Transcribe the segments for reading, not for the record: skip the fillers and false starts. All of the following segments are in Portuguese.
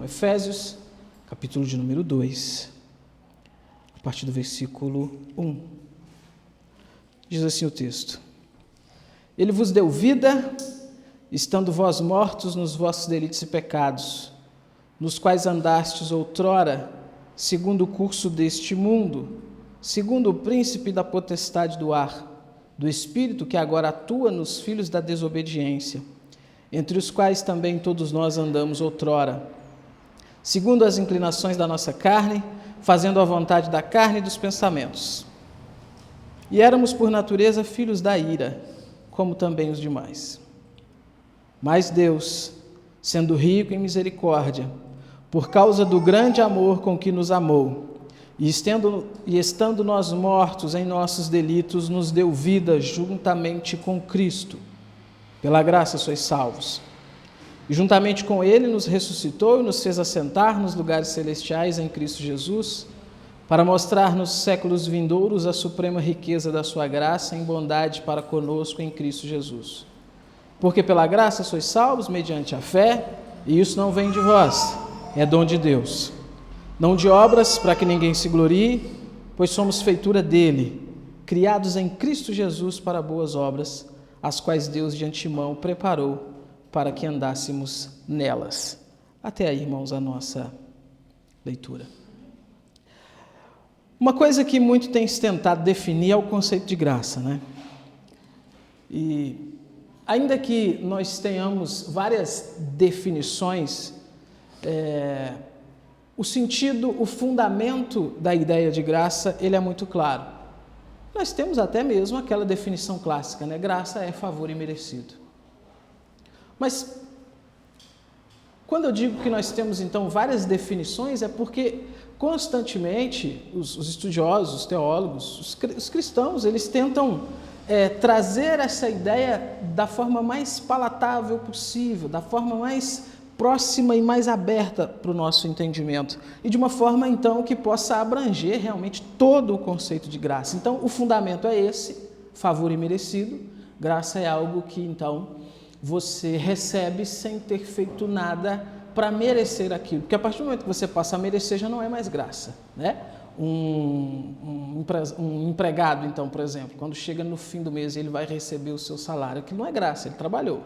Efésios, capítulo de número 2, a partir do versículo 1. Diz assim o texto: Ele vos deu vida, estando vós mortos nos vossos delitos e pecados, nos quais andastes outrora, segundo o curso deste mundo, segundo o príncipe da potestade do ar, do espírito que agora atua nos filhos da desobediência, entre os quais também todos nós andamos outrora, segundo as inclinações da nossa carne, fazendo a vontade da carne e dos pensamentos. E éramos por natureza filhos da ira, como também os demais. Mas Deus, sendo rico em misericórdia, por causa do grande amor com que nos amou, e estando nós mortos em nossos delitos, nos deu vida juntamente com Cristo. Pela graça sois salvos. E juntamente com Ele nos ressuscitou e nos fez assentar nos lugares celestiais em Cristo Jesus, para mostrar nos séculos vindouros a suprema riqueza da sua graça em bondade para conosco em Cristo Jesus. Porque pela graça sois salvos mediante a fé, e isso não vem de vós, é dom de Deus. Não de obras, para que ninguém se glorie, pois somos feitura dele, criados em Cristo Jesus para boas obras, as quais Deus de antemão preparou para que andássemos nelas. Até aí, irmãos, a nossa leitura. Uma coisa que muito tem se tentado definir é o conceito de graça, né? E ainda que nós tenhamos várias definições, o sentido, o fundamento da ideia de graça, ele é muito claro. Nós temos até mesmo aquela definição clássica, né? Graça é favor imerecido. Mas, quando eu digo que nós temos, então, várias definições, é porque, constantemente, os estudiosos, os teólogos, os cristãos, eles tentam trazer essa ideia da forma mais palatável possível, da forma mais próxima e mais aberta para o nosso entendimento, e de uma forma, então, que possa abranger realmente todo o conceito de graça. Então, o fundamento é esse, favor imerecido. Graça é algo que, então, você recebe sem ter feito nada para merecer aquilo, porque a partir do momento que você passa a merecer, já não é mais graça, né? Um empregado, então, por exemplo, quando chega no fim do mês e ele vai receber o seu salário, aquilo não é graça, ele trabalhou.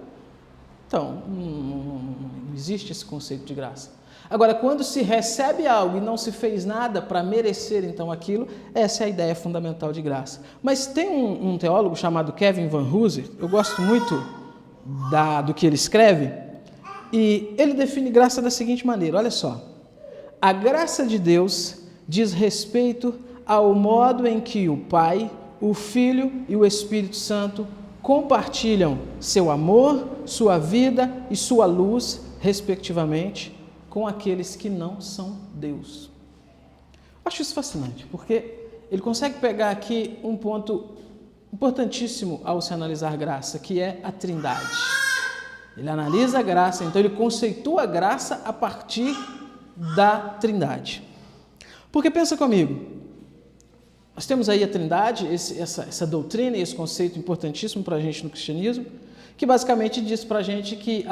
Então, não existe esse conceito de graça. Agora, quando se recebe algo e não se fez nada para merecer, então, aquilo, essa é a ideia fundamental de graça. Mas tem um teólogo chamado Kevin Van Hooser, eu gosto muito do que ele escreve, e ele define graça da seguinte maneira, olha só: a graça de Deus diz respeito ao modo em que o Pai, o Filho e o Espírito Santo compartilham seu amor, sua vida e sua luz, respectivamente, com aqueles que não são Deus. Acho isso fascinante, porque ele consegue pegar aqui um ponto importantíssimo ao se analisar graça, que é a Trindade. Ele analisa a graça, então ele conceitua a graça a partir da Trindade. Porque pensa comigo, nós temos aí a Trindade, essa doutrina e esse conceito importantíssimo para a gente no cristianismo, que basicamente diz para a gente que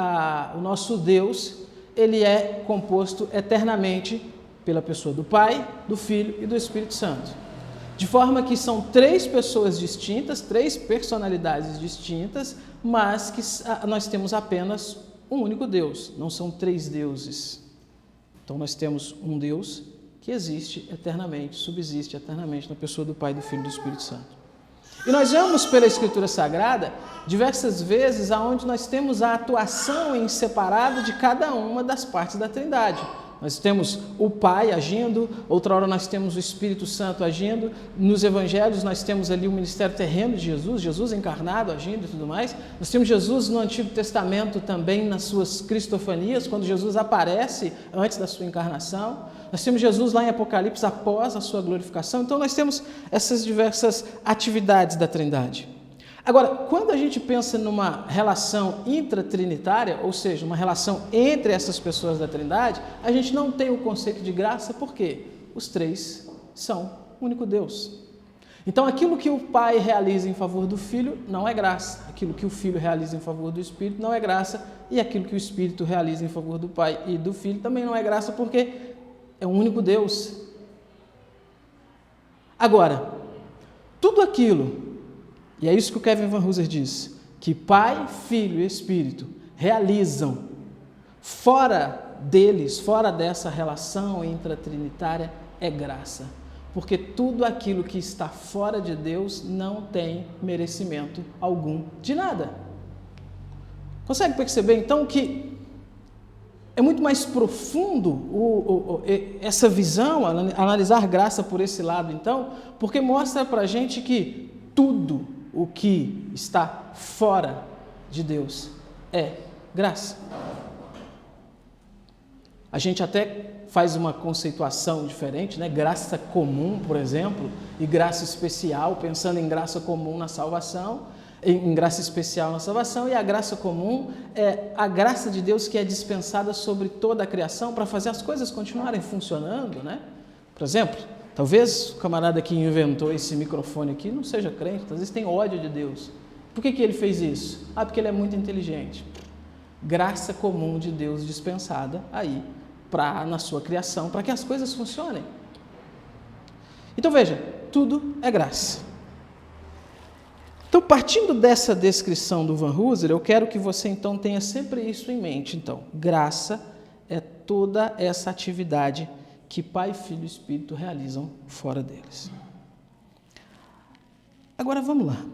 o nosso Deus, ele é composto eternamente pela pessoa do Pai, do Filho e do Espírito Santo. De forma que são três pessoas distintas, três personalidades distintas, mas que nós temos apenas um único Deus, não são três deuses. Então nós temos um Deus que existe eternamente, subsiste eternamente na pessoa do Pai, do Filho e do Espírito Santo. E nós vemos pela Escritura Sagrada diversas vezes aonde nós temos a atuação em separado de cada uma das partes da Trindade. Nós temos o Pai agindo, outra hora nós temos o Espírito Santo agindo, nos Evangelhos nós temos ali o ministério terreno de Jesus, Jesus encarnado agindo e tudo mais. Nós temos Jesus no Antigo Testamento também nas suas cristofanias, quando Jesus aparece antes da sua encarnação. Nós temos Jesus lá em Apocalipse após a sua glorificação. Então nós temos essas diversas atividades da Trindade. Agora, quando a gente pensa numa relação intratrinitária, ou seja, uma relação entre essas pessoas da Trindade, a gente não tem o conceito de graça, porque os três são o único Deus. Então, aquilo que o Pai realiza em favor do Filho não é graça. Aquilo que o Filho realiza em favor do Espírito não é graça. E aquilo que o Espírito realiza em favor do Pai e do Filho também não é graça, porque é um único Deus. Agora, tudo aquilo, e é isso que o Kevin Van Hooser diz, que Pai, Filho e Espírito realizam fora deles, fora dessa relação intratrinitária, é graça. Porque tudo aquilo que está fora de Deus não tem merecimento algum de nada. Consegue perceber então que é muito mais profundo essa visão, analisar graça por esse lado então, porque mostra para a gente que tudo o que está fora de Deus é graça. A gente até faz uma conceituação diferente, né? Graça comum, por exemplo, e graça especial, pensando em graça comum na salvação, em graça especial na salvação, e a graça comum é a graça de Deus que é dispensada sobre toda a criação para fazer as coisas continuarem funcionando, né? Por exemplo, talvez o camarada que inventou esse microfone aqui não seja crente, às vezes tem ódio de Deus. Por que ele fez isso? Porque ele é muito inteligente. Graça comum de Deus dispensada aí na sua criação, para que as coisas funcionem. Então veja, tudo é graça. Então, partindo dessa descrição do Van Hooser, eu quero que você então tenha sempre isso em mente. Então, graça é toda essa atividade que Pai, Filho e Espírito realizam fora deles. Agora vamos lá.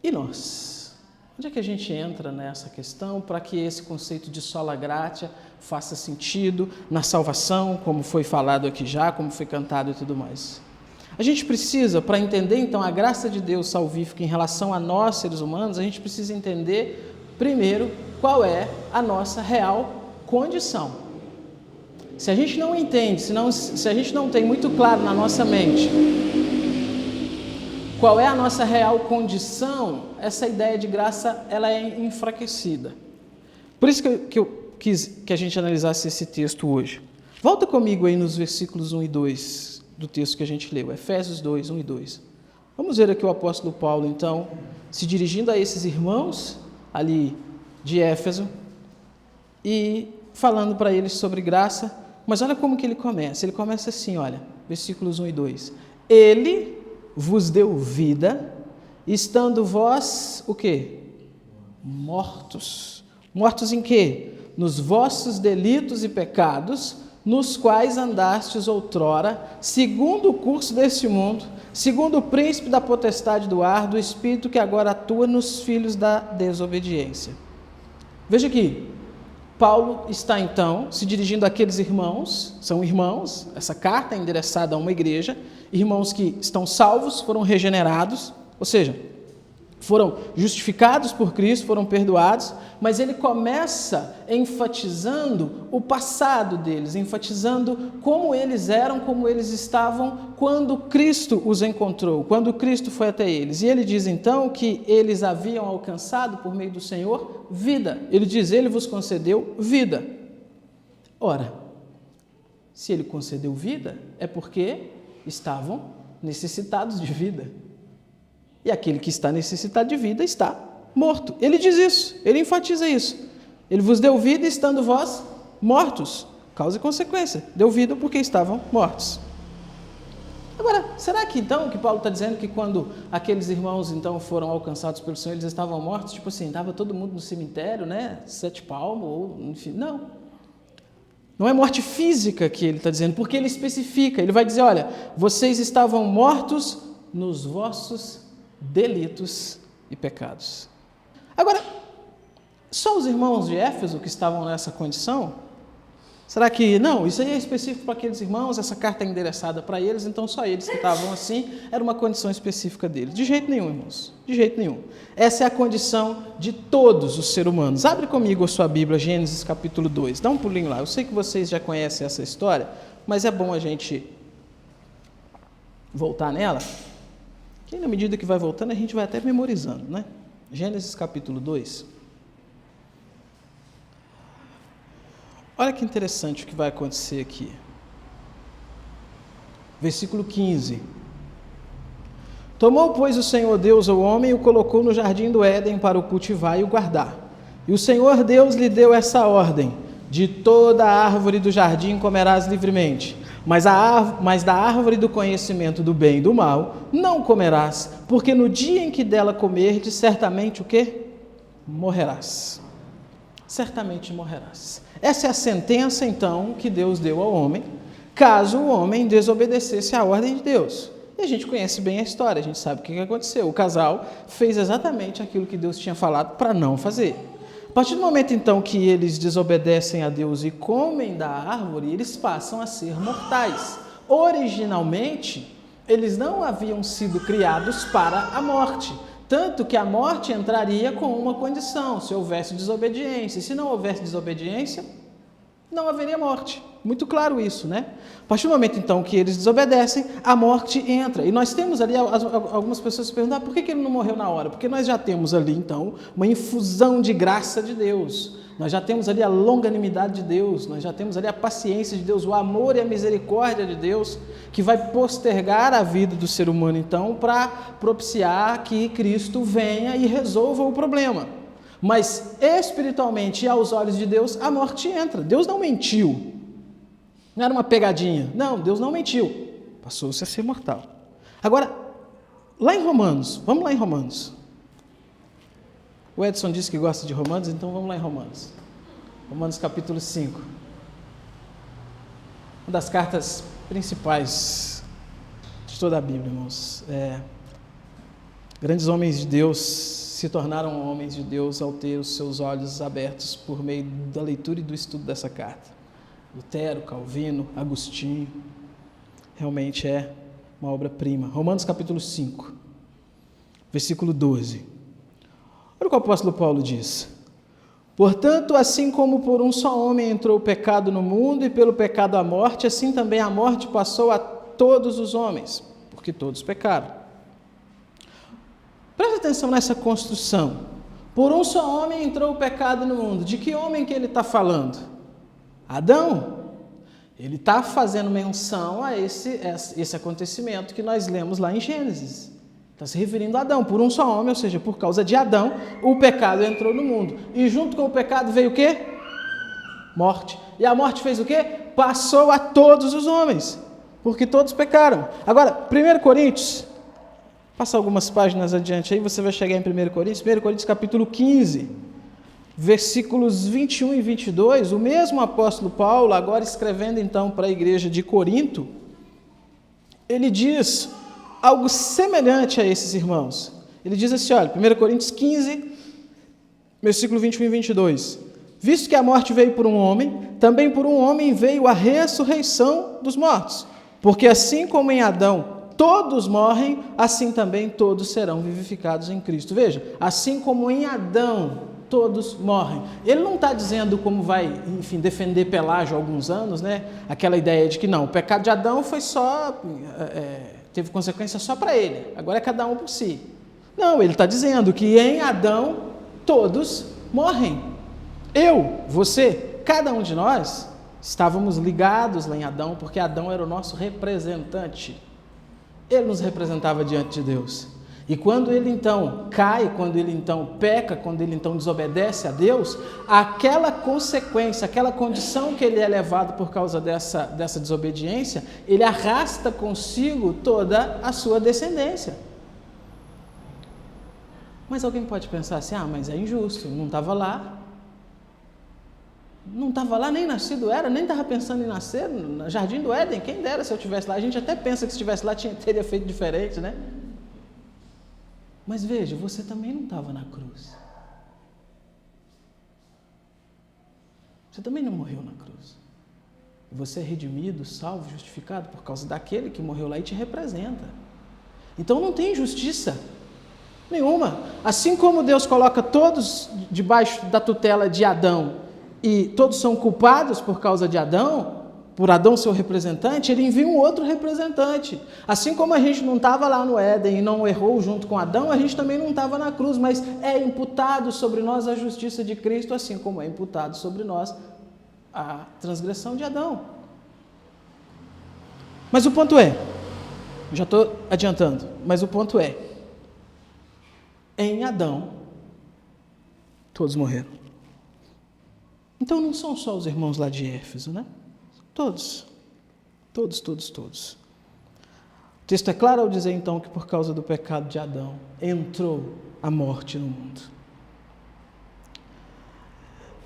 E nós? Onde é que a gente entra nessa questão para que esse conceito de sola gratia faça sentido na salvação, como foi falado aqui já, como foi cantado e tudo mais? A gente precisa, para entender então a graça de Deus salvífica em relação a nós, seres humanos, a gente precisa entender, primeiro, qual é a nossa real condição. Se a gente não entende, se a gente não tem muito claro na nossa mente qual é a nossa real condição, essa ideia de graça ela é enfraquecida. Por isso que eu quis que a gente analisasse esse texto hoje. Volta comigo aí nos versículos 1 e 2 do texto que a gente leu, Efésios 2, 1 e 2. Vamos ver aqui o apóstolo Paulo, então, se dirigindo a esses irmãos ali de Éfeso e falando para eles sobre graça, mas olha como que ele começa. Ele começa assim, olha, versículos 1 e 2. Ele vos deu vida, estando vós, o quê? Mortos. Mortos em quê? Nos vossos delitos e pecados, nos quais andastes outrora, segundo o curso deste mundo, segundo o príncipe da potestade do ar, do espírito que agora atua nos filhos da desobediência. Veja aqui, Paulo está então se dirigindo àqueles irmãos, são irmãos, essa carta é endereçada a uma igreja, irmãos que estão salvos, foram regenerados, ou seja, foram justificados por Cristo, foram perdoados, mas ele começa enfatizando o passado deles, enfatizando como eles eram, como eles estavam quando Cristo os encontrou, quando Cristo foi até eles. E ele diz então que eles haviam alcançado por meio do Senhor vida. Ele diz, ele vos concedeu vida. Ora, se ele concedeu vida, é porque estavam necessitados de vida. E aquele que está necessitado de vida está morto. Ele diz isso, ele enfatiza isso. Ele vos deu vida estando vós mortos. Causa e consequência. Deu vida porque estavam mortos. Agora, será que então que Paulo está dizendo que quando aqueles irmãos então foram alcançados pelo Senhor, eles estavam mortos? Tipo assim, estava todo mundo no cemitério, né? 7 palmos, ou enfim, não. Não é morte física que ele está dizendo, porque ele especifica. Ele vai dizer, olha, vocês estavam mortos nos vossos delitos e pecados. Agora, só os irmãos de Éfeso que estavam nessa condição? Será que não? Isso aí é específico para aqueles irmãos, essa carta é endereçada para eles, então só eles que estavam assim, era uma condição específica deles. De jeito nenhum, irmãos, de jeito nenhum. Essa é a condição de todos os seres humanos. Abre comigo a sua Bíblia, Gênesis capítulo 2, dá um pulinho lá. Eu sei que vocês já conhecem essa história, mas é bom a gente voltar nela. Que na medida que vai voltando, a gente vai até memorizando, né? Gênesis capítulo 2. Olha que interessante o que vai acontecer aqui. Versículo 15. Tomou, pois, o Senhor Deus o homem e o colocou no jardim do Éden para o cultivar e o guardar. E o Senhor Deus lhe deu essa ordem: de toda a árvore do jardim comerás livremente, mas da árvore do conhecimento do bem e do mal não comerás, porque no dia em que dela comerdes, certamente o quê? Morrerás. Certamente morrerás. Essa é a sentença, então, que Deus deu ao homem, caso o homem desobedecesse à ordem de Deus. E a gente conhece bem a história, a gente sabe o que aconteceu. O casal fez exatamente aquilo que Deus tinha falado para não fazer. A partir do momento, então, que eles desobedecem a Deus e comem da árvore, eles passam a ser mortais. Originalmente, eles não haviam sido criados para a morte, tanto que a morte entraria com uma condição: se houvesse desobediência. E se não houvesse desobediência, não haveria morte. Muito claro isso, né? A partir do momento, então, que eles desobedecem, a morte entra. E nós temos ali, algumas pessoas se perguntam: por que ele não morreu na hora? Porque nós já temos ali, então, uma infusão de graça de Deus. Nós já temos ali a longanimidade de Deus, nós já temos ali a paciência de Deus, o amor e a misericórdia de Deus, que vai postergar a vida do ser humano, então, para propiciar que Cristo venha e resolva o problema. Mas, espiritualmente e aos olhos de Deus, a morte entra. Deus não mentiu. Não era uma pegadinha. Não, Deus não mentiu. Passou-se a ser mortal. Agora, lá em Romanos, vamos lá em Romanos. O Edson disse que gosta de Romanos, então vamos lá em Romanos. Romanos capítulo 5. Uma das cartas principais de toda a Bíblia, irmãos. Grandes homens de Deus se tornaram homens de Deus ao ter os seus olhos abertos por meio da leitura e do estudo dessa carta. Lutero, Calvino, Agostinho. Realmente é uma obra-prima. Romanos capítulo 5, versículo 12. Olha o que o apóstolo Paulo diz: portanto, assim como por um só homem entrou o pecado no mundo, e pelo pecado a morte, assim também a morte passou a todos os homens, porque todos pecaram. Preste atenção nessa construção. Por um só homem entrou o pecado no mundo. De que homem que ele está falando? Adão. Ele está fazendo menção a esse acontecimento que nós lemos lá em Gênesis. Está se referindo a Adão, por um só homem, ou seja, por causa de Adão, o pecado entrou no mundo. E junto com o pecado veio o quê? Morte. E a morte fez o quê? Passou a todos os homens, porque todos pecaram. Agora, 1 Coríntios, passa algumas páginas adiante aí, você vai chegar em 1 Coríntios capítulo 15, versículos 21 e 22, o mesmo apóstolo Paulo, agora escrevendo então para a igreja de Corinto, ele diz algo semelhante a esses irmãos. Ele diz assim, olha, 1 Coríntios 15, versículo 21 e 22. Visto que a morte veio por um homem, também por um homem veio a ressurreição dos mortos. Porque assim como em Adão todos morrem, assim também todos serão vivificados em Cristo. Veja, assim como em Adão todos morrem. Ele não está dizendo como vai, enfim, defender Pelágio há alguns anos, né? Aquela ideia de que não, o pecado de Adão foi só... teve consequência só para ele, agora é cada um por si. Não, ele está dizendo que em Adão todos morrem. Eu, você, cada um de nós estávamos ligados lá em Adão, porque Adão era o nosso representante. Ele nos representava diante de Deus. E quando ele então cai, quando ele então peca, quando ele então desobedece a Deus, aquela consequência, aquela condição que ele é levado por causa dessa desobediência, ele arrasta consigo toda a sua descendência. Mas alguém pode pensar assim, mas é injusto, não estava lá. Não estava lá, nem nascido era, nem estava pensando em nascer no Jardim do Éden, quem dera se eu estivesse lá. A gente até pensa que se estivesse lá teria feito diferente, né? Mas veja, você também não estava na cruz. Você também não morreu na cruz. Você é redimido, salvo, justificado por causa daquele que morreu lá e te representa. Então não tem injustiça nenhuma. Assim como Deus coloca todos debaixo da tutela de Adão e todos são culpados por causa de Adão, por Adão ser o representante, ele envia um outro representante. Assim como a gente não estava lá no Éden e não errou junto com Adão, a gente também não estava na cruz, mas é imputado sobre nós a justiça de Cristo, assim como é imputado sobre nós a transgressão de Adão. Mas o ponto é, já estou adiantando, mas o ponto é, em Adão, todos morreram. Então não são só os irmãos lá de Éfeso, né? Todos. O texto é claro ao dizer então que por causa do pecado de Adão, entrou a morte no mundo.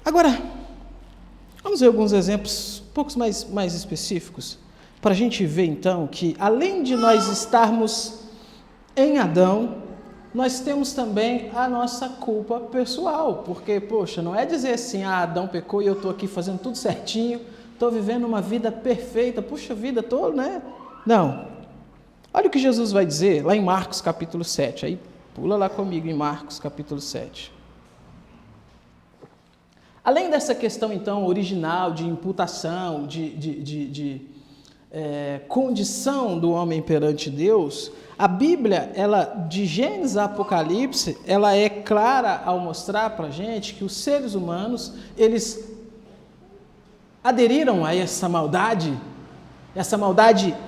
Agora, vamos ver alguns exemplos, poucos mais específicos, para a gente ver então que além de nós estarmos em Adão, nós temos também a nossa culpa pessoal, porque, poxa, não é dizer assim, Adão pecou e eu estou aqui fazendo tudo certinho, estou vivendo uma vida perfeita, puxa vida, estou, né? Não. Olha o que Jesus vai dizer lá em Marcos capítulo 7, aí pula lá comigo em Marcos capítulo 7. Além dessa questão, então, original de imputação, de condição do homem perante Deus, a Bíblia, ela, de Gênesis a Apocalipse, ela é clara ao mostrar para a gente que os seres humanos, eles aderiram a essa maldade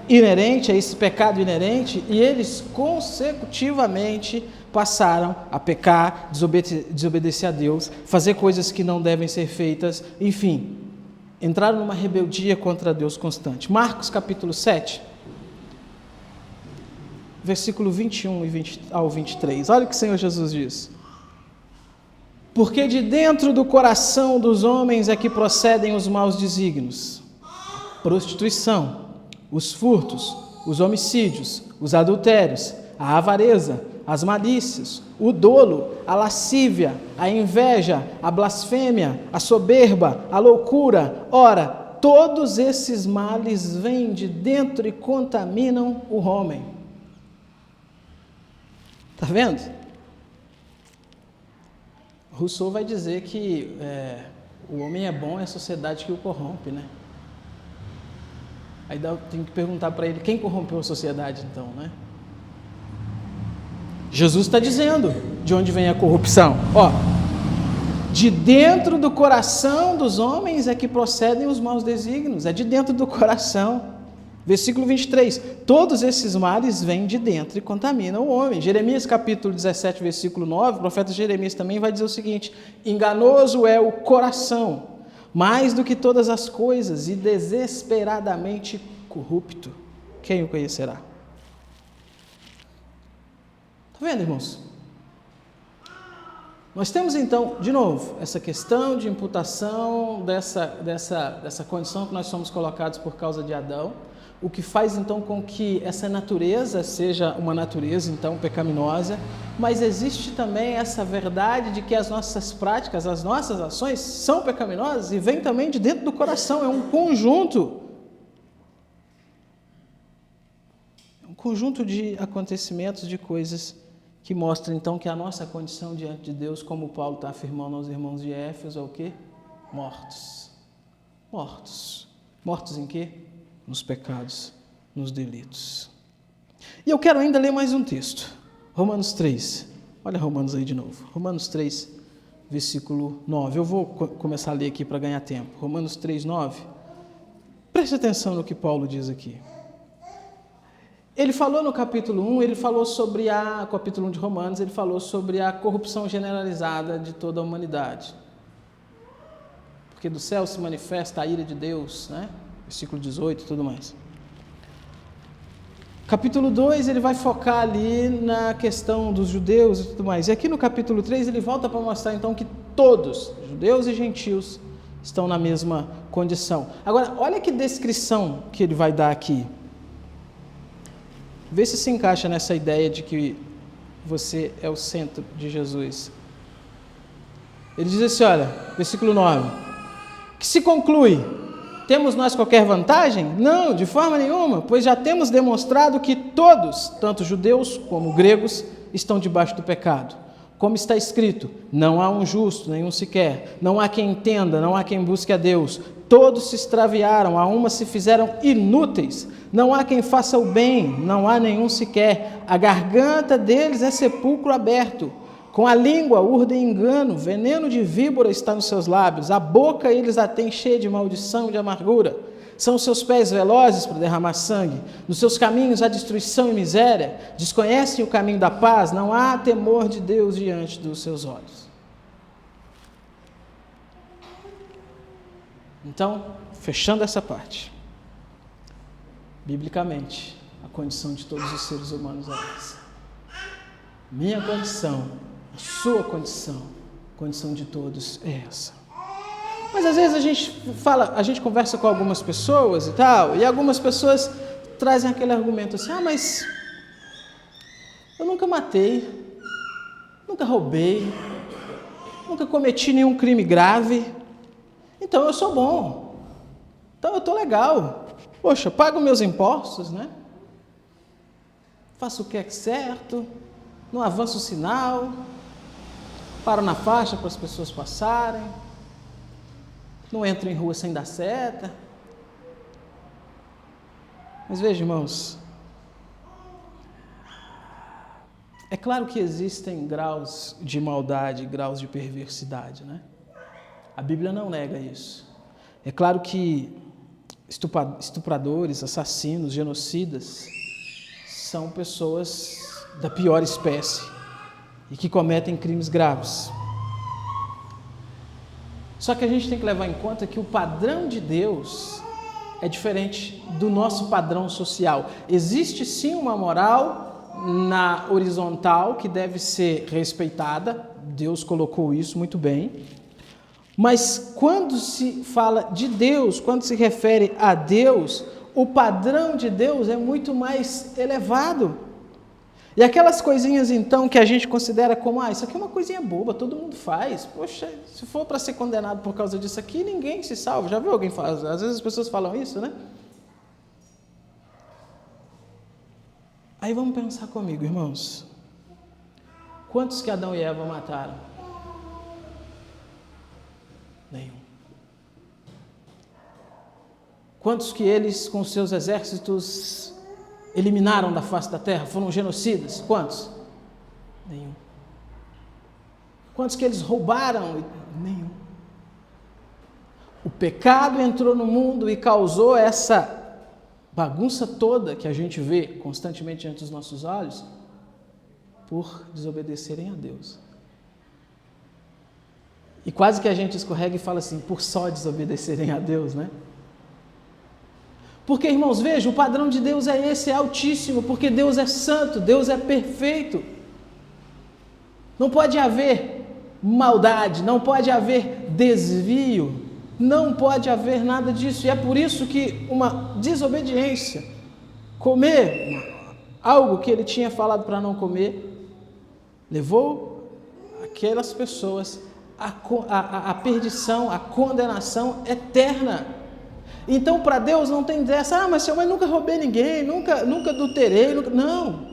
inerente, a esse pecado inerente, e eles consecutivamente passaram a pecar, desobedecer a Deus, fazer coisas que não devem ser feitas, enfim, entraram numa rebeldia contra Deus constante. Marcos capítulo 7, versículo 21 ao 23, olha o que o Senhor Jesus diz. Porque de dentro do coração dos homens é que procedem os maus desígnios, prostituição, os furtos, os homicídios, os adultérios, a avareza, as malícias, o dolo, a lascívia, a inveja, a blasfêmia, a soberba, a loucura. Ora, todos esses males vêm de dentro e contaminam o homem. Está vendo? Rousseau vai dizer que o homem é bom, é a sociedade que o corrompe, né? Aí tem que perguntar para ele, quem corrompeu a sociedade então, né? Jesus está dizendo de onde vem a corrupção. Ó, de dentro do coração dos homens é que procedem os maus desígnios, é de dentro do coração. Versículo 23, todos esses males vêm de dentro e contaminam o homem. Jeremias capítulo 17, versículo 9, o profeta Jeremias também vai dizer o seguinte, enganoso é o coração, mais do que todas as coisas, e desesperadamente corrupto. Quem o conhecerá? Está vendo, irmãos? Nós temos então, de novo, essa questão de imputação dessa condição que nós somos colocados por causa de Adão, o que faz então com que essa natureza seja uma natureza então pecaminosa, mas existe também essa verdade de que as nossas práticas, as nossas ações são pecaminosas e vem também de dentro do coração, é um conjunto de acontecimentos, de coisas que mostram então que a nossa condição diante de Deus, como Paulo está afirmando aos irmãos de Éfeso, é o quê? Mortos. Mortos em quê? Nos pecados, nos delitos. E eu quero ainda ler mais um texto. Romanos 3. Olha Romanos aí de novo. Romanos 3, versículo 9. Eu vou começar a ler aqui para ganhar tempo. Romanos 3, 9. Preste atenção no que Paulo diz aqui. Ele falou no capítulo 1, ele falou sobre capítulo 1 de Romanos, ele falou sobre a corrupção generalizada de toda a humanidade. Porque do céu se manifesta a ira de Deus, né? Versículo 18 e tudo mais. Capítulo 2, ele vai focar ali na questão dos judeus e tudo mais. E aqui no capítulo 3, ele volta para mostrar então que todos, judeus e gentios, estão na mesma condição. Agora, olha que descrição que ele vai dar aqui. Vê se encaixa nessa ideia de que você é o centro de Jesus. Ele diz assim, olha, versículo 9, que se conclui... Temos nós qualquer vantagem? Não, de forma nenhuma, pois já temos demonstrado que todos, tanto judeus como gregos, estão debaixo do pecado. Como está escrito, não há um justo, nenhum sequer, não há quem entenda, não há quem busque a Deus. Todos se extraviaram, a uma se fizeram inúteis, não há quem faça o bem, não há nenhum sequer. A garganta deles é sepulcro aberto. Com a língua urdem engano, veneno de víbora está nos seus lábios, a boca eles a têm cheia de maldição e de amargura. São os seus pés velozes para derramar sangue? Nos seus caminhos há destruição e miséria? Desconhecem o caminho da paz? Não há temor de Deus diante dos seus olhos. Então, fechando essa parte, biblicamente, a condição de todos os seres humanos é essa. Minha condição, a sua condição, a condição de todos é essa. Mas às vezes a gente conversa com algumas pessoas e tal, e algumas pessoas trazem aquele argumento assim: mas eu nunca matei, nunca roubei, nunca cometi nenhum crime grave, então eu sou bom, então eu estou legal, poxa, pago meus impostos, né? Faço o que é certo, não avanço o sinal, paro na faixa para as pessoas passarem, não entro em rua sem dar seta. Mas veja, irmãos, é claro que existem graus de maldade, graus de perversidade, né? A Bíblia não nega isso. É claro que estupradores, assassinos, genocidas são pessoas da pior espécie e que cometem crimes graves. Só que a gente tem que levar em conta que o padrão de Deus é diferente do nosso padrão social. Existe sim uma moral na horizontal que deve ser respeitada, Deus colocou isso muito bem, mas quando se fala de Deus, quando se refere a Deus, o padrão de Deus é muito mais elevado. E aquelas coisinhas então que a gente considera como, isso aqui é uma coisinha boba, todo mundo faz, poxa, se for para ser condenado por causa disso aqui, ninguém se salva. Já viu alguém falar? Às vezes as pessoas falam isso, né? Aí vamos pensar comigo, irmãos. Quantos que Adão e Eva mataram? Nenhum. Quantos que eles, com seus exércitos, eliminaram da face da terra? Foram genocidas? Quantos? Nenhum. Quantos que eles roubaram? Nenhum. O pecado entrou no mundo e causou essa bagunça toda que a gente vê constantemente diante dos nossos olhos por desobedecerem a Deus. E quase que a gente escorrega e fala assim, por só desobedecerem a Deus, né? Porque, irmãos, vejam, o padrão de Deus é esse, é altíssimo, porque Deus é santo, Deus é perfeito. Não pode haver maldade, não pode haver desvio, não pode haver nada disso. E é por isso que uma desobediência, comer algo que ele tinha falado para não comer, levou aquelas pessoas à perdição, à condenação eterna. Então, para Deus não tem dessa, mas Senhor, eu nunca roubei ninguém, nunca adulterei, não.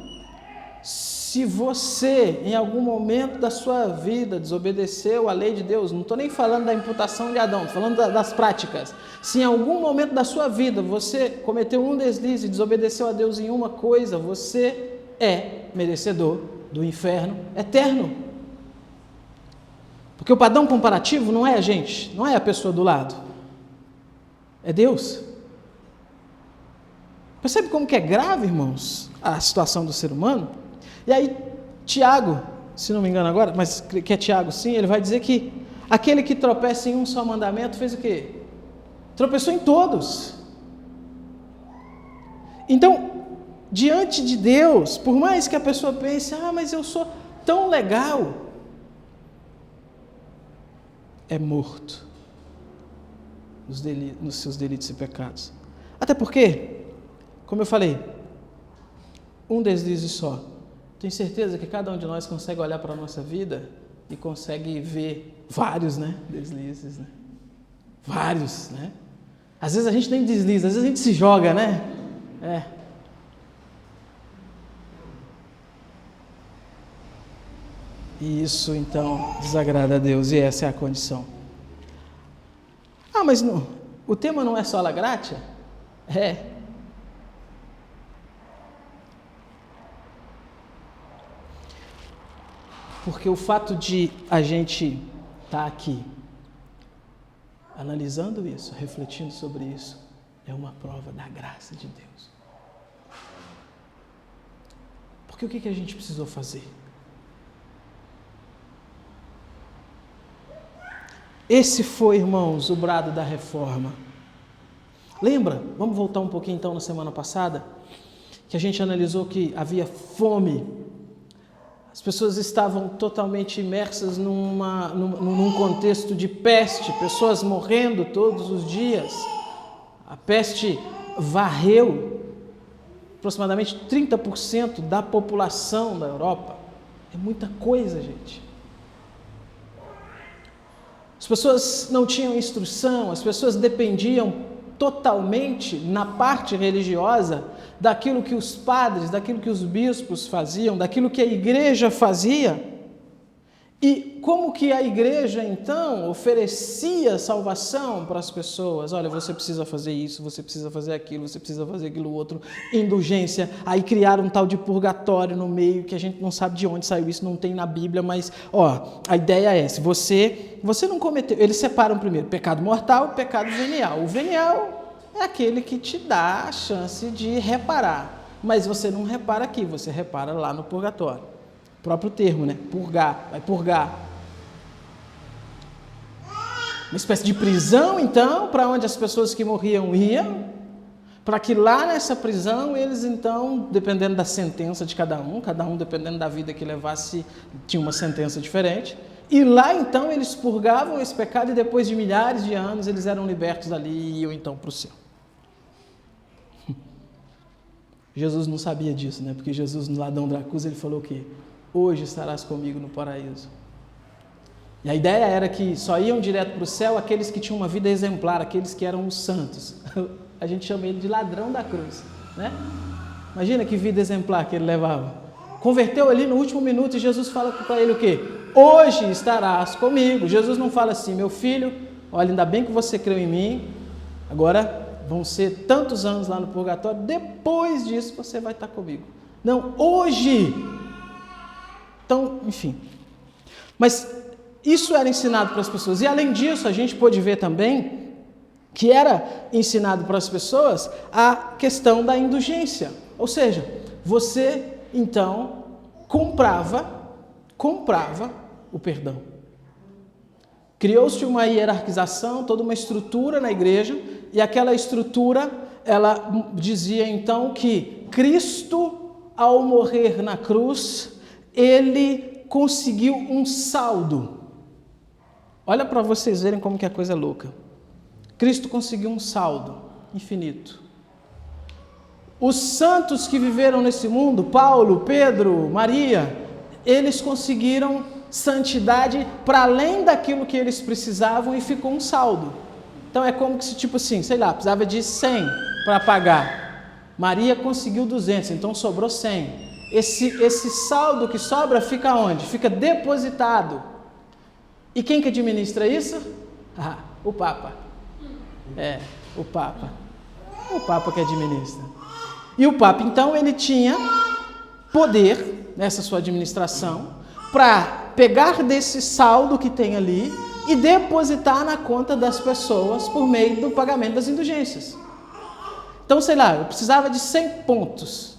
Se você, em algum momento da sua vida, desobedeceu a lei de Deus, não estou nem falando da imputação de Adão, estou falando das práticas. Se em algum momento da sua vida você cometeu um deslize e desobedeceu a Deus em uma coisa, você é merecedor do inferno eterno. Porque o padrão comparativo não é a gente, não é a pessoa do lado. É Deus. Percebe como que é grave, irmãos, a situação do ser humano? E aí, Tiago, se não me engano agora, mas que é Tiago sim, ele vai dizer que aquele que tropeça em um só mandamento fez o quê? Tropeçou em todos. Então, diante de Deus, por mais que a pessoa pense, mas eu sou tão legal, é morto nos seus delitos e pecados. Até porque, como eu falei, um deslize só. Tenho certeza que cada um de nós consegue olhar para a nossa vida e consegue ver vários, né, deslizes, né? Vários, né? Às vezes a gente nem desliza, às vezes a gente se joga, né? E isso, então, desagrada a Deus, e essa é a condição. Mas não, o tema não é sola gratia? É. Porque o fato de a gente estar aqui, analisando isso, refletindo sobre isso, é uma prova da graça de Deus. Porque o que a gente precisou fazer? Esse foi, irmãos, o brado da reforma. Lembra? Vamos voltar um pouquinho então na semana passada, que a gente analisou que havia fome. As pessoas estavam totalmente imersas num contexto de peste, pessoas morrendo todos os dias. A peste varreu aproximadamente 30% da população da Europa. É muita coisa, gente. As pessoas não tinham instrução, as pessoas dependiam totalmente, na parte religiosa, daquilo que os padres, daquilo que os bispos faziam, daquilo que a igreja fazia. E como que a igreja, então, oferecia salvação para as pessoas? Olha, você precisa fazer isso, você precisa fazer aquilo, você precisa fazer aquilo outro, indulgência. Aí criaram um tal de purgatório no meio, que a gente não sabe de onde saiu isso, não tem na Bíblia, mas, a ideia é essa, você não cometeu, eles separam primeiro pecado mortal e pecado venial. O venial é aquele que te dá a chance de reparar, mas você não repara aqui, você repara lá no purgatório. O próprio termo, né? Purgar, vai purgar. Uma espécie de prisão, então, para onde as pessoas que morriam iam, para que lá nessa prisão eles, então, dependendo da sentença de cada um dependendo da vida que levasse, tinha uma sentença diferente, e lá, então, eles purgavam esse pecado e depois de milhares de anos eles eram libertos dali e iam, então, para o céu. Jesus não sabia disso, né? Porque Jesus, no ladrão da cruz, ele falou o quê? Hoje estarás comigo no paraíso. E a ideia era que só iam direto para o céu aqueles que tinham uma vida exemplar, aqueles que eram os santos. A gente chama ele de ladrão da cruz, né? Imagina que vida exemplar que ele levava. Converteu ali no último minuto e Jesus fala para ele o quê? Hoje estarás comigo. Jesus não fala assim, meu filho, olha, ainda bem que você creu em mim, agora vão ser tantos anos lá no purgatório, depois disso você vai estar comigo. Não, hoje. Então, enfim. Mas isso era ensinado para as pessoas. E além disso, a gente pôde ver também que era ensinado para as pessoas a questão da indulgência. Ou seja, você, então, comprava o perdão. Criou-se uma hierarquização, toda uma estrutura na igreja, e aquela estrutura, ela dizia, então, que Cristo, ao morrer na cruz, ele conseguiu um saldo. Olha para vocês verem como que a coisa é louca. Cristo conseguiu um saldo infinito. Os santos que viveram nesse mundo, Paulo, Pedro, Maria, eles conseguiram santidade para além daquilo que eles precisavam e ficou um saldo. Então é como se, tipo assim, sei lá, precisava de 100 para pagar. Maria conseguiu 200, então sobrou 100. Esse saldo que sobra fica onde? Fica depositado. E quem que administra isso? O Papa. O Papa. O Papa que administra. E o Papa, então, ele tinha poder, nessa sua administração, para pegar desse saldo que tem ali e depositar na conta das pessoas por meio do pagamento das indulgências. Então, sei lá, eu precisava de 100 pontos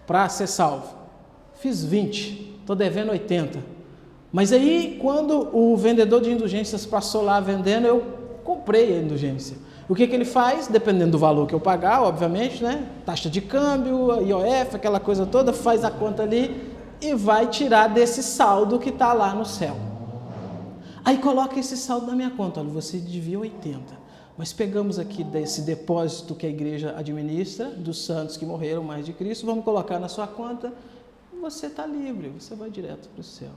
para ser salvo. Fiz 20, estou devendo 80. Mas aí, quando o vendedor de indulgências passou lá vendendo, eu comprei a indulgência. O que ele faz? Dependendo do valor que eu pagar, obviamente, né? Taxa de câmbio, IOF, aquela coisa toda, faz a conta ali e vai tirar desse saldo que está lá no céu. Aí coloca esse saldo na minha conta. Olha, você devia 80. Mas pegamos aqui desse depósito que a igreja administra, dos santos que morreram mais de Cristo, vamos colocar na sua conta, e você está livre, você vai direto para o céu.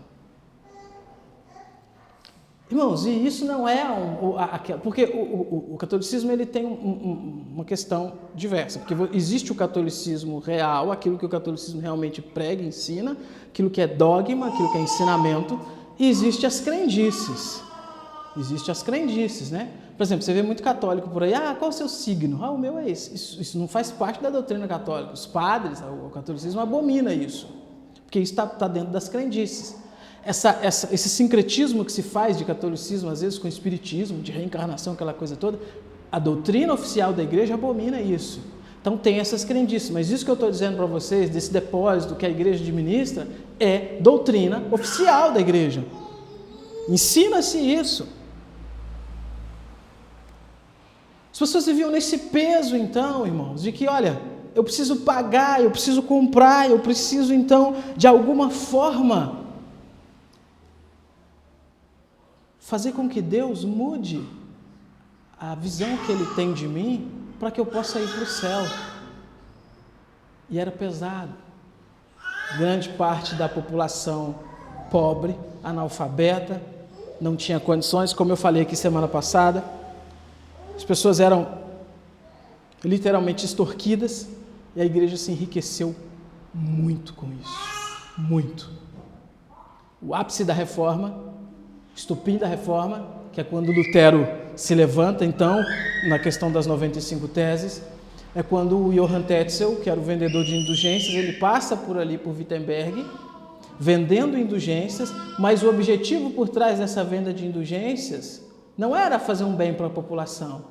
Irmãos, e isso não é porque o catolicismo ele tem uma questão diversa, porque existe o catolicismo real, aquilo que o catolicismo realmente prega, ensina, aquilo que é dogma, aquilo que é ensinamento, e existe as crendices. Existem as crendices, né? Por exemplo, você vê muito católico por aí, qual é o seu signo? O meu é esse. Isso não faz parte da doutrina católica. Os padres, o catolicismo abomina isso, porque isso está dentro das crendices. Esse sincretismo que se faz de catolicismo, às vezes com espiritismo, de reencarnação, aquela coisa toda, A doutrina oficial da igreja abomina isso. Então tem essas crendices, mas isso que eu estou dizendo para vocês, desse depósito que a igreja administra, é doutrina oficial da igreja. Ensina-se isso. As pessoas viviam nesse peso, então, irmãos, de que, olha, eu preciso pagar, eu preciso comprar, eu preciso, então, de alguma forma, fazer com que Deus mude a visão que Ele tem de mim, para que eu possa ir para o céu. E era pesado. Grande parte da população pobre, analfabeta, não tinha condições, como eu falei aqui semana passada. As pessoas eram literalmente extorquidas e a igreja se enriqueceu muito com isso. Muito. O ápice da reforma, estupim da reforma, que é quando Lutero se levanta, então, na questão das 95 teses, é quando o Johann Tetzel, que era o vendedor de indulgências, ele passa por ali, por Wittenberg, vendendo indulgências, mas o objetivo por trás dessa venda de indulgências não era fazer um bem para a população,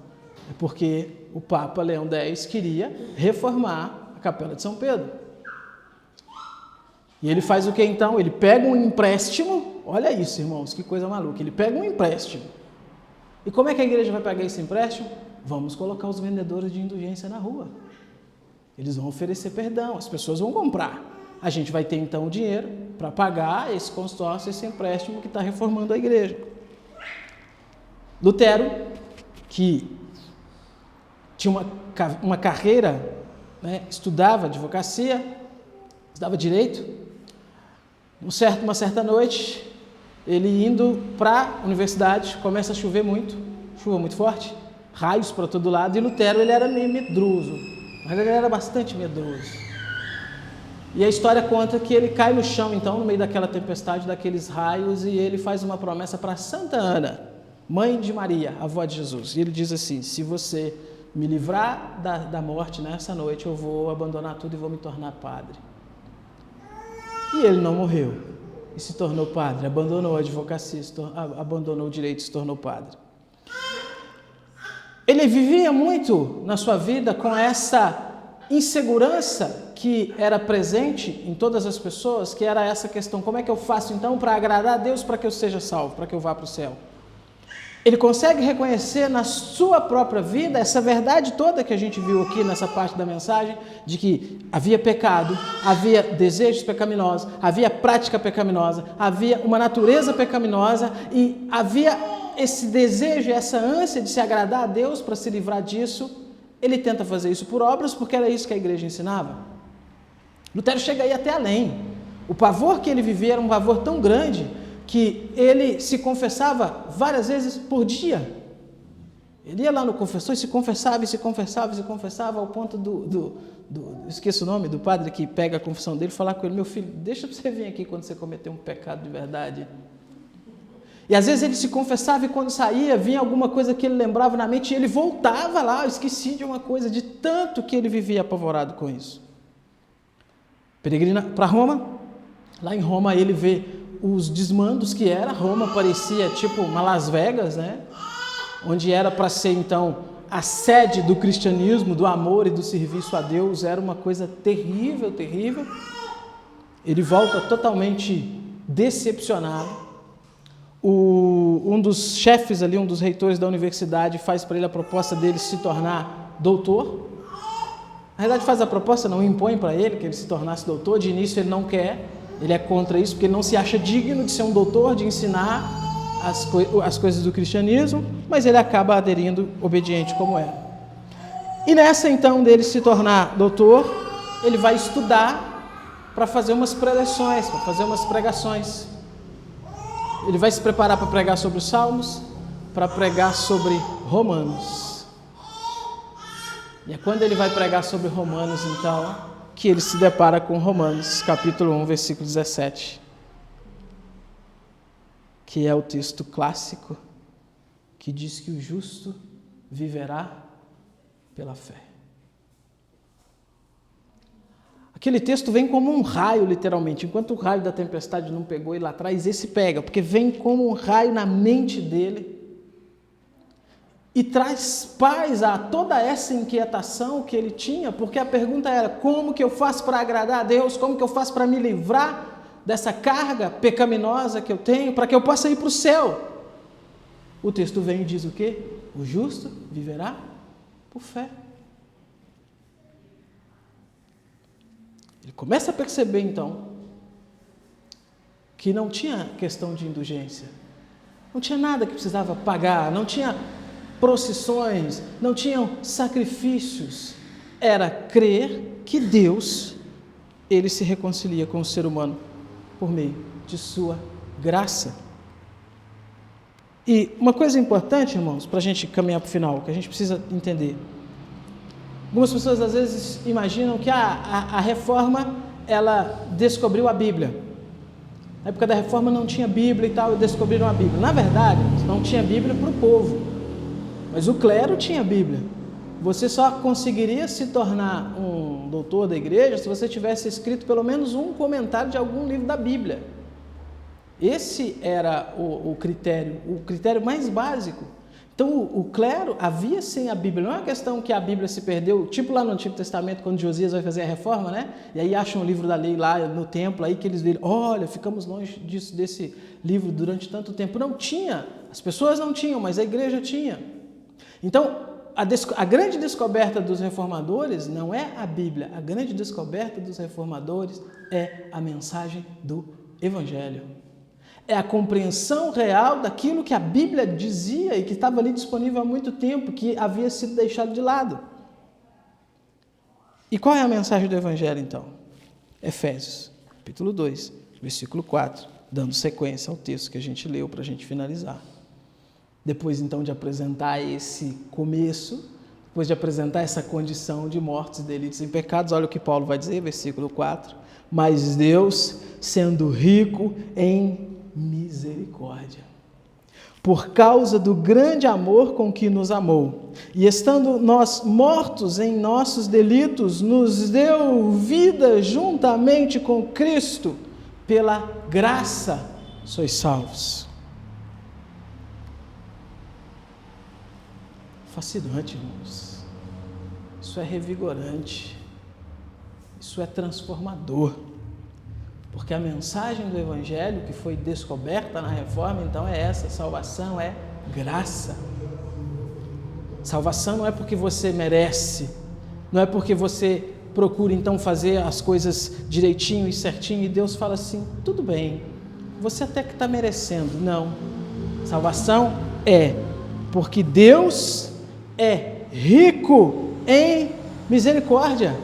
é porque o Papa Leão X queria reformar a Capela de São Pedro. E ele faz o que então? Ele pega um empréstimo, olha isso, irmãos, que coisa maluca, ele pega um empréstimo. E como é que a igreja vai pagar esse empréstimo? Vamos colocar os vendedores de indulgência na rua. Eles vão oferecer perdão, as pessoas vão comprar. A gente vai ter então o dinheiro para pagar esse consórcio, esse empréstimo que está reformando a igreja. Lutero, que tinha uma carreira, né, estudava advocacia, estudava direito, uma certa noite, ele indo para a universidade, começa a chover muito, chuva muito forte, raios para todo lado, e Lutero ele era meio medroso, mas ele era bastante medroso. E a história conta que ele cai no chão, então, no meio daquela tempestade, daqueles raios, e ele faz uma promessa para Santa Ana, mãe de Maria, avó de Jesus. E ele diz assim: se você me livrar da morte nessa noite, eu vou abandonar tudo e vou me tornar padre. E ele não morreu e se tornou padre, abandonou a advocacia, abandonou o direito e se tornou padre. Ele vivia muito na sua vida com essa insegurança que era presente em todas as pessoas, que era essa questão: como é que eu faço então para agradar a Deus, para que eu seja salvo, para que eu vá para o céu? Ele consegue reconhecer na sua própria vida essa verdade toda que a gente viu aqui nessa parte da mensagem, de que havia pecado, havia desejos pecaminosos, havia prática pecaminosa, havia uma natureza pecaminosa e havia esse desejo, essa ânsia de se agradar a Deus para se livrar disso. Ele tenta fazer isso por obras, porque era isso que a igreja ensinava. Lutero chega aí até além. O pavor que ele vivia era um pavor tão grande que ele se confessava várias vezes por dia. Ele ia lá no confessor e se confessava ao ponto esqueço o nome do padre que pega a confissão dele e falar com ele: meu filho, deixa você vir aqui quando você cometer um pecado de verdade. E às vezes ele se confessava e quando saía, vinha alguma coisa que ele lembrava na mente e ele voltava lá: eu esqueci de uma coisa, de tanto que ele vivia apavorado com isso. Peregrina para Roma. Lá em Roma ele vê os desmandos que era. Roma parecia tipo uma Las Vegas, né? Onde era para ser então a sede do cristianismo, do amor e do serviço a Deus. Era uma coisa terrível, terrível. Ele volta totalmente decepcionado. Um dos chefes ali, um dos reitores da universidade, faz para ele a proposta dele se tornar doutor. Na verdade faz a proposta, não impõe para ele que ele se tornasse doutor. De início ele não quer, ele é contra isso, porque ele não se acha digno de ser um doutor, de ensinar as coisas do cristianismo, mas ele acaba aderindo, obediente como é. E nessa então dele se tornar doutor, ele vai estudar para fazer umas preleções, para fazer umas pregações. Ele vai se preparar para pregar sobre os Salmos, para pregar sobre Romanos. E é quando ele vai pregar sobre Romanos, então, que ele se depara com Romanos, capítulo 1, versículo 17, que é o texto clássico que diz que o justo viverá pela fé. Aquele texto vem como um raio, literalmente. Enquanto o raio da tempestade não pegou ele lá atrás, esse pega, porque vem como um raio na mente dele. e traz paz a toda essa inquietação que ele tinha, porque a pergunta era: como que eu faço para agradar a Deus? Como que eu faço para me livrar dessa carga pecaminosa que eu tenho, para que eu possa ir para o céu? O texto vem e diz o quê? O justo viverá por fé. Ele começa a perceber então que não tinha questão de indulgência, não tinha nada que precisava pagar, não tinha procissões, não tinham sacrifícios. Era crer que Deus, ele se reconcilia com o ser humano por meio de sua graça. E uma coisa importante, irmãos, para a gente caminhar para o final, que a gente precisa entender. Algumas pessoas às vezes imaginam que a reforma, ela descobriu a Bíblia. Na época da reforma não tinha Bíblia e tal, e descobriram a Bíblia. Na verdade, não tinha Bíblia para o povo, mas o clero tinha Bíblia. Você só conseguiria se tornar um doutor da igreja se você tivesse escrito pelo menos um comentário de algum livro da Bíblia. Esse era o critério mais básico. Então o clero havia sim a Bíblia. Não é uma questão que a Bíblia se perdeu, tipo lá no Antigo Testamento, quando Josias vai fazer a reforma, né? E aí acham um livro da lei lá no templo, aí que eles viram: olha, ficamos longe desse livro durante tanto tempo. Não tinha, as pessoas não tinham, mas a igreja tinha. Então, a grande descoberta dos reformadores não é a Bíblia, a grande descoberta dos reformadores é a mensagem do Evangelho. É a compreensão real daquilo que a Bíblia dizia e que estava ali disponível há muito tempo, que havia sido deixado de lado. E qual é a mensagem do Evangelho, então? Efésios, capítulo 2, versículo 4, dando sequência ao texto que a gente leu para a gente finalizar. Depois, então, de apresentar esse começo, depois de apresentar essa condição de mortos, delitos e pecados, olha o que Paulo vai dizer, versículo 4. Mas Deus, sendo rico em misericórdia, por causa do grande amor com que nos amou, e estando nós mortos em nossos delitos, nos deu vida juntamente com Cristo, pela graça sois salvos. Fascinante, irmãos. Isso é revigorante. Isso é transformador. Porque a mensagem do Evangelho que foi descoberta na reforma, então é essa: salvação é graça. Salvação não é porque você merece, não é porque você procura então fazer as coisas direitinho e certinho e Deus fala assim: tudo bem, você até que está merecendo. Não. Salvação é porque Deus é rico em misericórdia.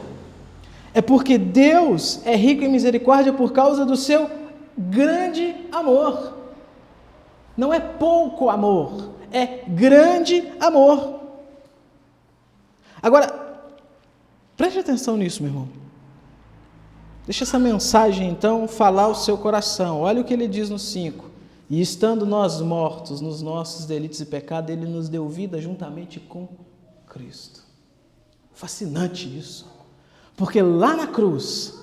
É porque Deus é rico em misericórdia por causa do seu grande amor. Não é pouco amor, é grande amor. Agora, preste atenção nisso, meu irmão. Deixa essa mensagem, então, falar o seu coração. Olha o que ele diz no 5. E estando nós mortos nos nossos delitos e pecados, ele nos deu vida juntamente com Cristo. Fascinante isso. Porque lá na cruz,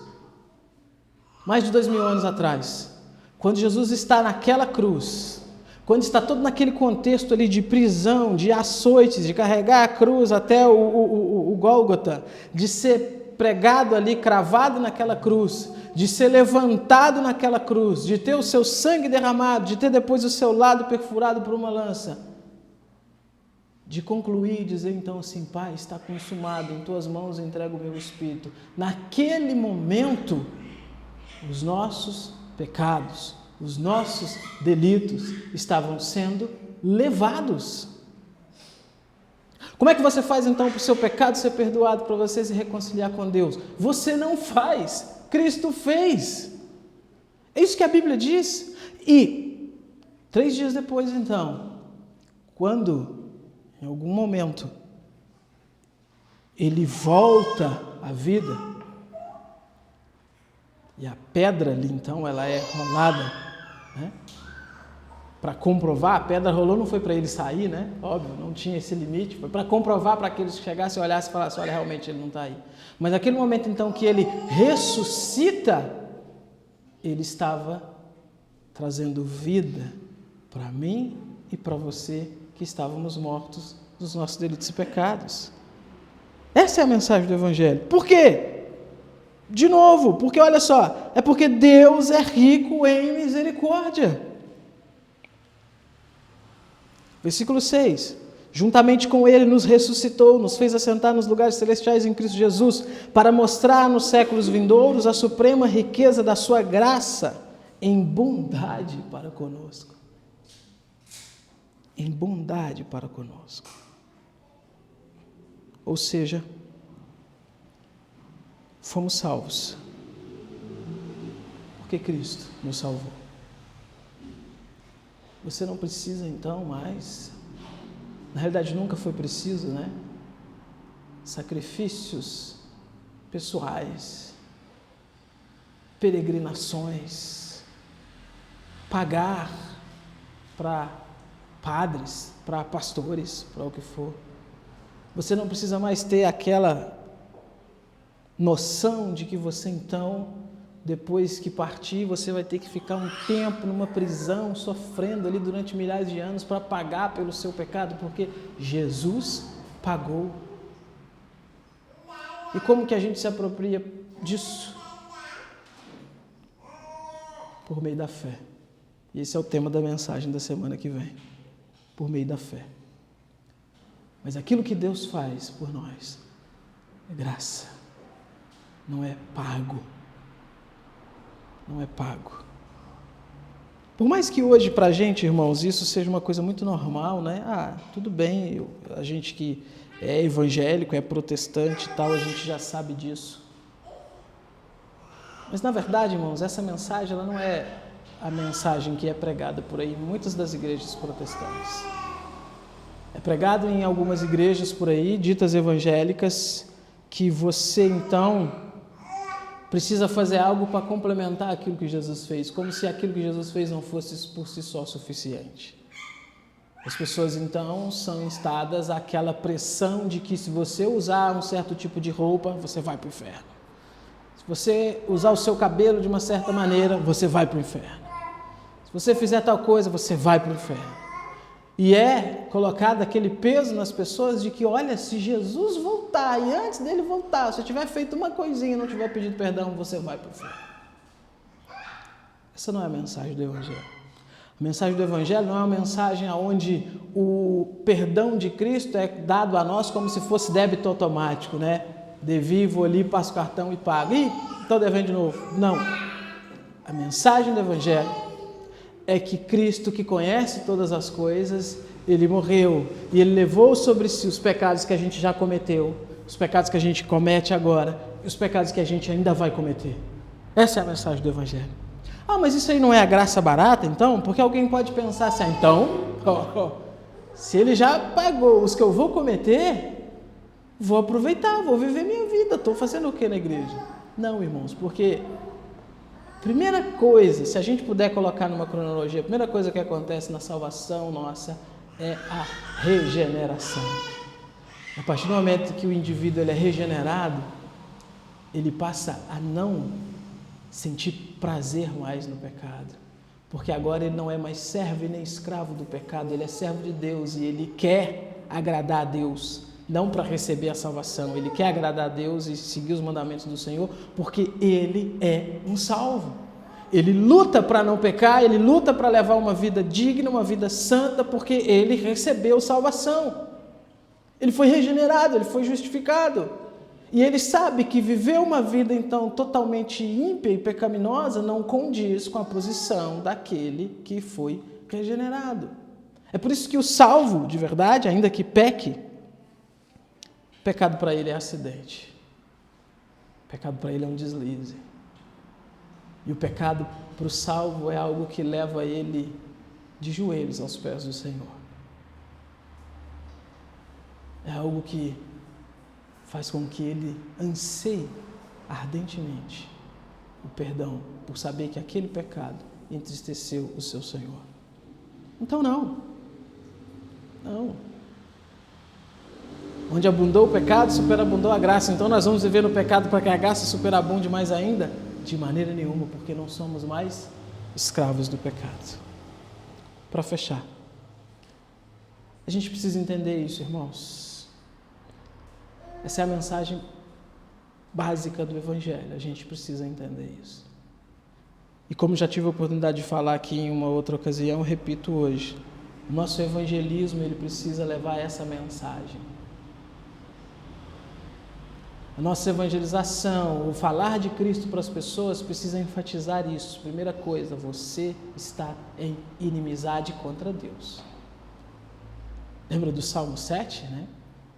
mais de 2000 anos atrás, quando Jesus está naquela cruz, quando está todo naquele contexto ali de prisão, de açoites, de carregar a cruz até o Gólgota, de ser pregado ali, cravado naquela cruz, de ser levantado naquela cruz, de ter o seu sangue derramado, de ter depois o seu lado perfurado por uma lança, de concluir e dizer então assim: Pai, está consumado, em tuas mãos entrego o meu espírito. Naquele momento, os nossos pecados, os nossos delitos estavam sendo levados. Como é que você faz então para o seu pecado ser perdoado, para você se reconciliar com Deus? Você não faz, Cristo fez. É isso que a Bíblia diz. E 3 dias depois então, quando em algum momento ele volta à vida, e a pedra ali então ela é rolada, né? Para comprovar, a pedra rolou, não foi para ele sair, né? Óbvio, não tinha esse limite, foi para comprovar, para aqueles que chegassem, olhassem e falassem: olha, realmente ele não está aí. Mas naquele momento então que ele ressuscita, ele estava trazendo vida para mim e para você, que estávamos mortos dos nossos delitos e pecados. Essa é a mensagem do Evangelho. Por quê? De novo, porque olha só, é porque Deus é rico em misericórdia. Versículo 6. Juntamente com Ele nos ressuscitou, nos fez assentar nos lugares celestiais em Cristo Jesus, para mostrar nos séculos vindouros a suprema riqueza da sua graça em bondade para conosco. Em bondade para conosco. Ou seja, fomos salvos, porque Cristo nos salvou. Você não precisa então mais, na realidade nunca foi preciso, né? Sacrifícios pessoais, peregrinações, pagar para padres, para pastores, para o que for. Você não precisa mais ter aquela noção de que você então, depois que partir, você vai ter que ficar um tempo numa prisão, sofrendo ali durante milhares de anos para pagar pelo seu pecado, porque Jesus pagou. E como que a gente se apropria disso? Por meio da fé. E esse é o tema da mensagem da semana que vem. Por meio da fé. Mas aquilo que Deus faz por nós é graça. Não é pago. Não é pago. Por mais que hoje para a gente, irmãos, isso seja uma coisa muito normal, né? Tudo bem, a gente que é evangélico, é protestante e tal, a gente já sabe disso. Mas na verdade, irmãos, essa mensagem ela não é a mensagem que é pregada por aí em muitas das igrejas protestantes. É pregado em algumas igrejas por aí, ditas evangélicas, que você então precisa fazer algo para complementar aquilo que Jesus fez, como se aquilo que Jesus fez não fosse por si só suficiente. As pessoas então são instadas àquela pressão de que se você usar um certo tipo de roupa, você vai para o inferno. Se você usar o seu cabelo de uma certa maneira, você vai para o inferno. Se você fizer tal coisa, você vai para o inferno. E é colocado aquele peso nas pessoas de que, olha, se Jesus voltar e antes dele voltar, se tiver feito uma coisinha e não tiver pedido perdão, você vai para o inferno. Essa não é a mensagem do Evangelho. A mensagem do Evangelho não é uma mensagem onde o perdão de Cristo é dado a nós como se fosse débito automático, né? Devi, vou ali, passo o cartão e pago. Ih, estou devendo de novo. Não. A mensagem do Evangelho é que Cristo, que conhece todas as coisas, Ele morreu e Ele levou sobre si os pecados que a gente já cometeu, os pecados que a gente comete agora e os pecados que a gente ainda vai cometer. Essa é a mensagem do Evangelho. Mas isso aí não é a graça barata, então? Porque alguém pode pensar assim, se Ele já pagou os que eu vou cometer, vou aproveitar, vou viver minha vida, estou fazendo o que na igreja? Não, irmãos, porque primeira coisa, se a gente puder colocar numa cronologia, a primeira coisa que acontece na salvação nossa é a regeneração. A partir do momento que o indivíduo ele é regenerado, ele passa a não sentir prazer mais no pecado, porque agora ele não é mais servo e nem escravo do pecado, ele é servo de Deus e ele quer agradar a Deus, não para receber a salvação, ele quer agradar a Deus e seguir os mandamentos do Senhor, porque ele é um salvo. Ele luta para não pecar, ele luta para levar uma vida digna, uma vida santa, porque ele recebeu salvação. Ele foi regenerado, ele foi justificado. E ele sabe que viver uma vida, então, totalmente ímpia e pecaminosa não condiz com a posição daquele que foi regenerado. É por isso que o salvo, de verdade, ainda que peque, pecado para ele é acidente. Pecado para ele é um deslize. E o pecado para o salvo é algo que leva ele de joelhos aos pés do Senhor. É algo que faz com que ele anseie ardentemente o perdão, por saber que aquele pecado entristeceu o seu Senhor. Então não. Onde abundou o pecado, superabundou a graça. Então nós vamos viver no pecado para que a graça superabunde mais ainda? De maneira nenhuma, porque não somos mais escravos do pecado. Para fechar, A gente precisa entender isso, irmãos. Essa é a mensagem básica do Evangelho. A gente precisa entender isso. E como já tive a oportunidade de falar aqui em uma outra ocasião, eu repito hoje. O nosso evangelismo, ele precisa levar essa mensagem. A nossa evangelização, o falar de Cristo para as pessoas precisa enfatizar isso. Primeira coisa, você está em inimizade contra Deus. Lembra do Salmo 7, né?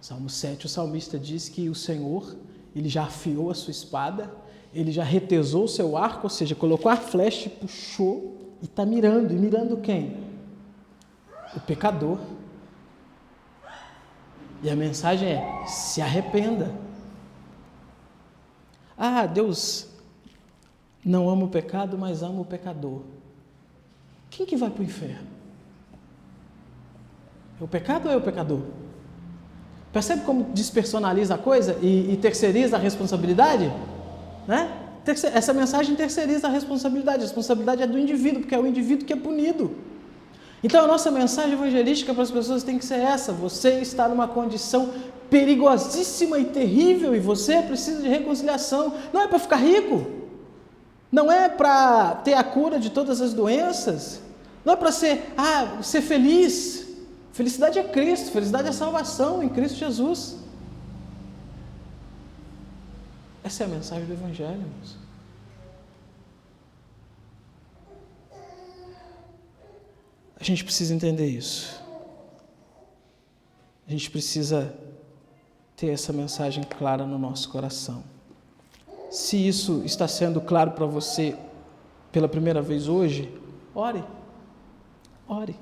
Salmo 7, o salmista diz que o Senhor, ele já afiou a sua espada, ele já retesou o seu arco, ou seja, colocou a flecha e puxou e está mirando. E mirando quem? O pecador. E a mensagem é: se arrependa. Ah, Deus não ama o pecado, mas ama o pecador. Quem que vai para o inferno? É o pecado ou é o pecador? Percebe como despersonaliza a coisa e terceiriza a responsabilidade? Né? Essa mensagem terceiriza a responsabilidade é do indivíduo, porque é o indivíduo que é punido. Então a nossa mensagem evangelística para as pessoas tem que ser essa: você está numa condição perigosíssima e terrível e você precisa de reconciliação. Não é para ficar rico, não é para ter a cura de todas as doenças, não é para ser feliz. Felicidade é Cristo, felicidade é salvação em Cristo Jesus. Essa é a mensagem do Evangelho, irmãos. A gente precisa entender isso. A gente precisa ter essa mensagem clara no nosso coração. Se isso está sendo claro para você pela primeira vez hoje, ore. Ore.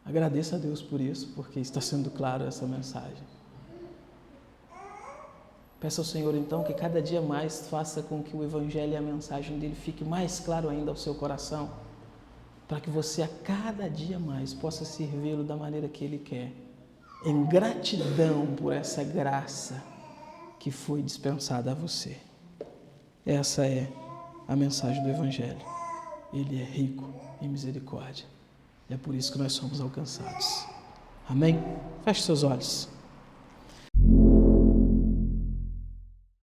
Agradeça a Deus por isso, porque está sendo claro essa mensagem. Peça ao Senhor, então, que cada dia mais faça com que o Evangelho e a mensagem dele fique mais claro ainda ao seu coração, para que você a cada dia mais possa servi-lo da maneira que ele quer, em gratidão por essa graça que foi dispensada a você. Essa é a mensagem do Evangelho. Ele é rico em misericórdia. E é por isso que nós somos alcançados. Amém? Feche seus olhos.